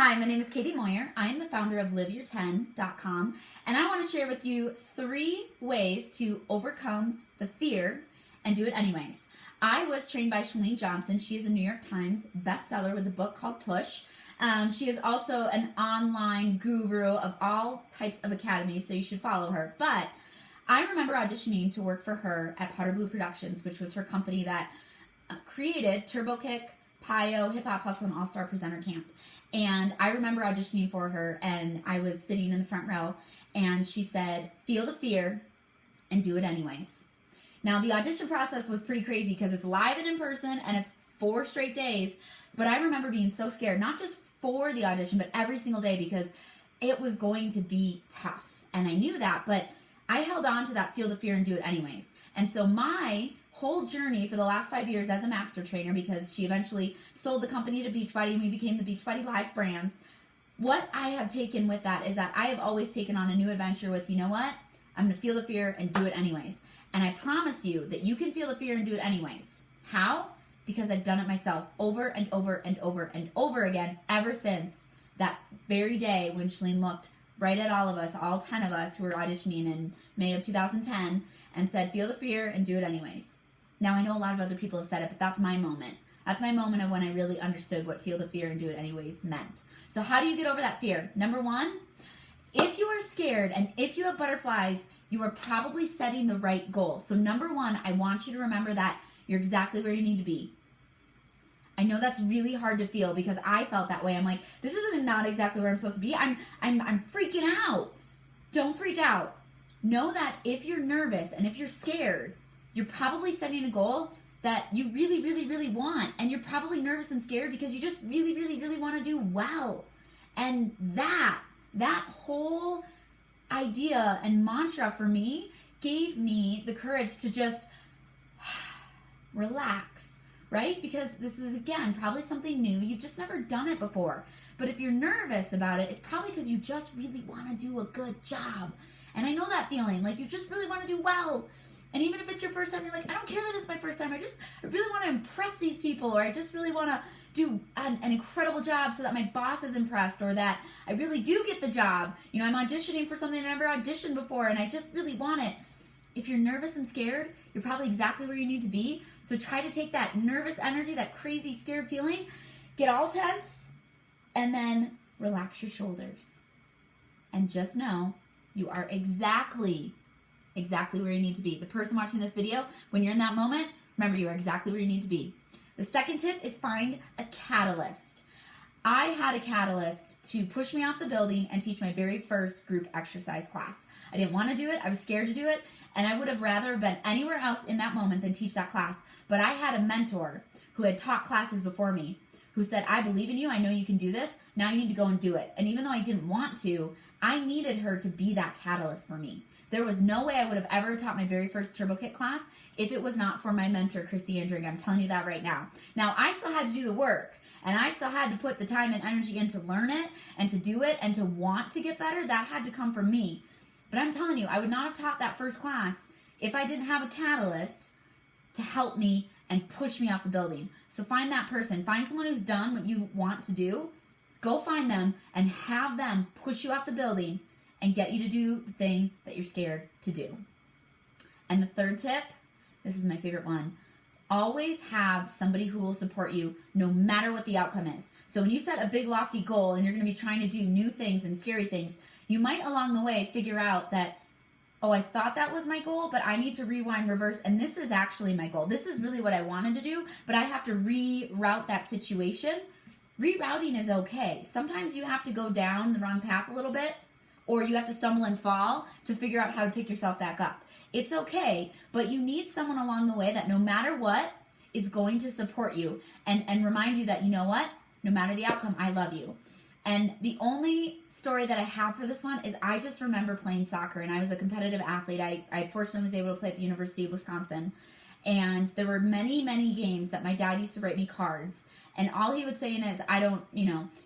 Hi, my name is Katie Moyer. I am the founder of LiveYour10.com, and I want to share with you 3 ways to overcome the fear and do it anyways. I was trained by Chalene Johnson. She is a New York Times bestseller with a book called Push. She is also an online guru of all types of academies, so you should follow her. But I remember auditioning to work for her at Powder Blue Productions, which was her company that created Turbo Kick, Pio, Hip Hop Hustle, and All-Star Presenter Camp. And I remember auditioning for her, and I was sitting in the front row, and she said, feel the fear and do it anyways. Now, the audition process was pretty crazy because it's live and in person, and it's 4 straight days. But I remember being so scared, not just for the audition, but every single day, because it was going to be tough. And I knew that, but I held on to that feel the fear and do it anyways. And so my whole journey for the last 5 years as a master trainer, because she eventually sold the company to Beachbody and we became the Beachbody Life brands, what I have taken with that is that I have always taken on a new adventure with, you know what, I'm going to feel the fear and do it anyways. And I promise you that you can feel the fear and do it anyways. How? Because I've done it myself over and over and over and over again ever since that very day when Chalene looked right at all of us, all 10 of us who were auditioning in May of 2010, and said, feel the fear and do it anyways. Now, I know a lot of other people have said it, but that's my moment. That's my moment of when I really understood what feel the fear and do it anyways meant. So how do you get over that fear? Number 1, if you are scared and if you have butterflies, you are probably setting the right goal. So number 1, I want you to remember that you're exactly where you need to be. I know that's really hard to feel because I felt that way. I'm like, this is not exactly where I'm supposed to be. I'm freaking out. Don't freak out. Know that if you're nervous and if you're scared, you're probably setting a goal that you really, really, really want. And you're probably nervous and scared because you just really, really, really want to do well. And that whole idea and mantra for me gave me the courage to just relax, right? Because this is, again, probably something new. You've just never done it before. But if you're nervous about it, it's probably because you just really want to do a good job. And I know that feeling, like you just really want to do well. And even if it's your first time, you're like, I don't care that it's my first time. I really want to impress these people, or I just really want to do an incredible job so that my boss is impressed, or that I really do get the job. You know, I'm auditioning for something I never auditioned before, and I just really want it. If you're nervous and scared, you're probably exactly where you need to be. So try to take that nervous energy, that crazy scared feeling, get all tense, and then relax your shoulders. And just know you are exactly where you need to be. The person watching this video, when you're in that moment, remember you are exactly where you need to be. The second tip is find a catalyst. I had a catalyst to push me off the building and teach my very first group exercise class. I didn't want to do it. I was scared to do it. And I would have rather been anywhere else in that moment than teach that class. But I had a mentor who had taught classes before me who said, I believe in you. I know you can do this. Now you need to go and do it. And even though I didn't want to, I needed her to be that catalyst for me. There was no way I would have ever taught my very first Turbo Kick class if it was not for my mentor, Christy Andring. I'm telling you that right now. Now, I still had to do the work, and I still had to put the time and energy in to learn it and to do it and to want to get better. That had to come from me. But I'm telling you, I would not have taught that first class if I didn't have a catalyst to help me and push me off the building. So find that person. Find someone who's done what you want to do. Go find them and have them push you off the building and get you to do the thing that you're scared to do. And the third tip, this is my favorite one, always have somebody who will support you no matter what the outcome is. So when you set a big lofty goal and you're going to be trying to do new things and scary things, you might along the way figure out that, oh, I thought that was my goal, but I need to rewind, reverse, and this is actually my goal. This is really what I wanted to do, but I have to reroute that situation. Rerouting is okay. Sometimes you have to go down the wrong path a little bit, or you have to stumble and fall to figure out how to pick yourself back up. It's okay, but you need someone along the way that no matter what is going to support you and remind you that, you know what, no matter the outcome, I love you. And the only story that I have for this one is I just remember playing soccer, and I was a competitive athlete. I fortunately was able to play at the University of Wisconsin. And there were many, many games that my dad used to write me cards. And all he would say in it is,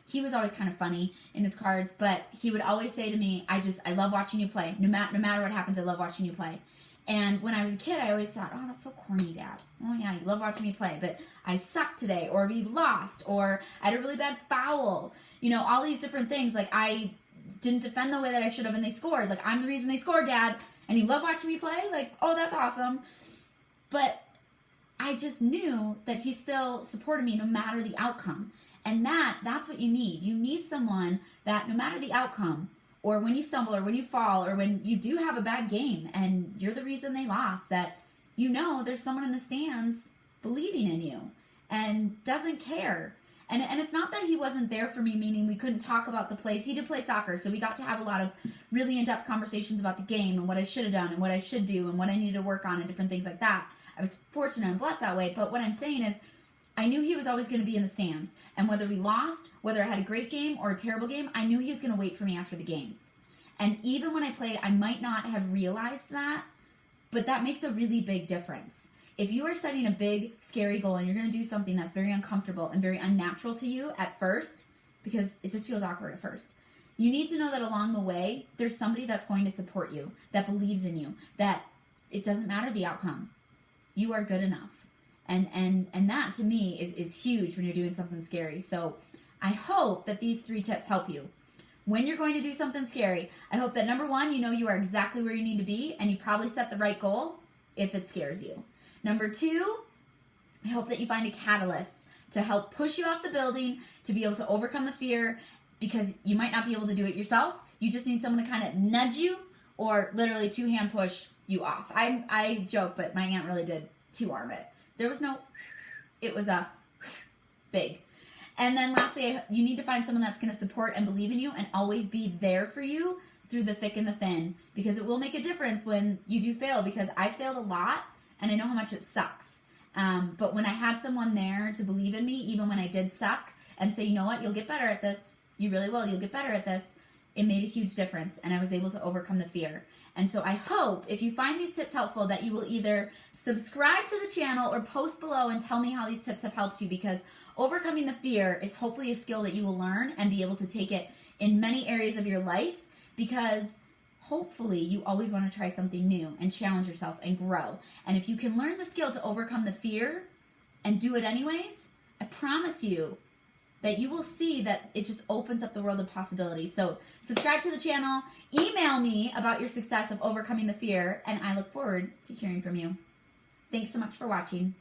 he was always kind of funny in his cards, but he would always say to me, I love watching you play. No matter what happens, I love watching you play. And when I was a kid, I always thought, oh, that's so corny, Dad. Oh, yeah, you love watching me play, but I sucked today, or we lost, or I had a really bad foul. You know, all these different things. Like, I didn't defend the way that I should have, and they scored. Like, I'm the reason they scored, Dad. And you love watching me play? Like, oh, that's awesome. But I just knew that he still supported me no matter the outcome. And that's what you need. You need someone that no matter the outcome, or when you stumble, or when you fall, or when you do have a bad game and you're the reason they lost, that you know there's someone in the stands believing in you and doesn't care. And it's not that he wasn't there for me, meaning we couldn't talk about the plays. He did play soccer, so we got to have a lot of really in-depth conversations about the game and what I should have done and what I should do and what I needed to work on and different things like that. I was fortunate and blessed that way, but what I'm saying is I knew he was always going to be in the stands. And whether we lost, whether I had a great game or a terrible game, I knew he was going to wait for me after the games. And even when I played, I might not have realized that, but that makes a really big difference. If you are setting a big, scary goal and you're going to do something that's very uncomfortable and very unnatural to you at first, because it just feels awkward at first, you need to know that along the way, there's somebody that's going to support you, that believes in you, that it doesn't matter the outcome. You are good enough. And that to me is huge when you're doing something scary. So I hope that these 3 tips help you. When you're going to do something scary, I hope that number 1, you know you are exactly where you need to be and you probably set the right goal if it scares you. Number 2, I hope that you find a catalyst to help push you off the building, to be able to overcome the fear, because you might not be able to do it yourself. You just need someone to kind of nudge you or literally 2-hand push you off. I joke, but my aunt really did 2-arm it. There was no, it was a big. And then lastly, you need to find someone that's going to support and believe in you and always be there for you through the thick and the thin, because it will make a difference when you do fail, because I failed a lot and I know how much it sucks. But when I had someone there to believe in me, even when I did suck, and say, you know what, you'll get better at this. You really will. You'll get better at this. It made a huge difference, and I was able to overcome the fear. And so I hope, if you find these tips helpful, that you will either subscribe to the channel or post below and tell me how these tips have helped you, because overcoming the fear is hopefully a skill that you will learn and be able to take it in many areas of your life, because hopefully you always want to try something new and challenge yourself and grow. And if you can learn the skill to overcome the fear and do it anyways, I promise you that you will see that it just opens up the world of possibilities. So subscribe to the channel, email me about your success of overcoming the fear, and I look forward to hearing from you. Thanks so much for watching.